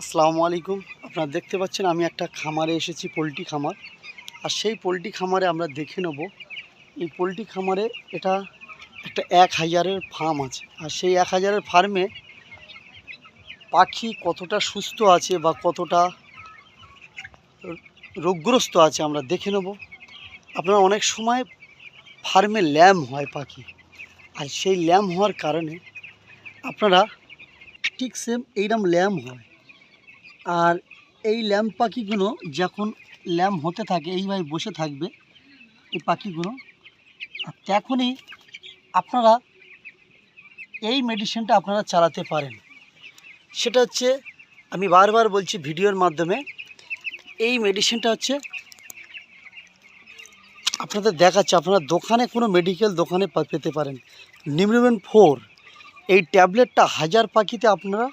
আসসালামু আলাইকুম। আপনারা দেখতে পাচ্ছেন আমি একটা খামারে এসেছি, পোলট্রি খামার। আর সেই পোলট্রি খামারে আমরা দেখে নেব এই পোলট্রি খামারে এটা একটা 1000-এর ফার্ম আছে। আর সেই 1000-এর ফার্মে পাখি কতটা সুস্থ আছে বা কতটা রোগগ্রস্ত আছে আমরা দেখে নেব। আপনারা অনেক সময় ফার্মে ল্যাম্প হয় পাখি, আর সেই ল্যাম্প হওয়ার কারণে আপনারা ঠিক সেম এইরকম ল্যাম্প হয়। আর এই ল্যাম্প পাখিগুলো যখন ল্যাম্প হতে থাকে এইভাবে বসে থাকবে এই পাখিগুলো, আর তখনই আপনারা এই মেডিসিনটা আপনারা চালাতে পারেন। সেটা হচ্ছে, আমি বারবার বলছি ভিডিওর মাধ্যমে, এই মেডিসিনটা হচ্ছে আপনাদের দেখাচ্ছে, আপনারা দোকানে কোনো মেডিকেল দোকানে পেতে পারেন। নিমরিবেন 4 এই ট্যাবলেটটা 1000 পাখিতে আপনারা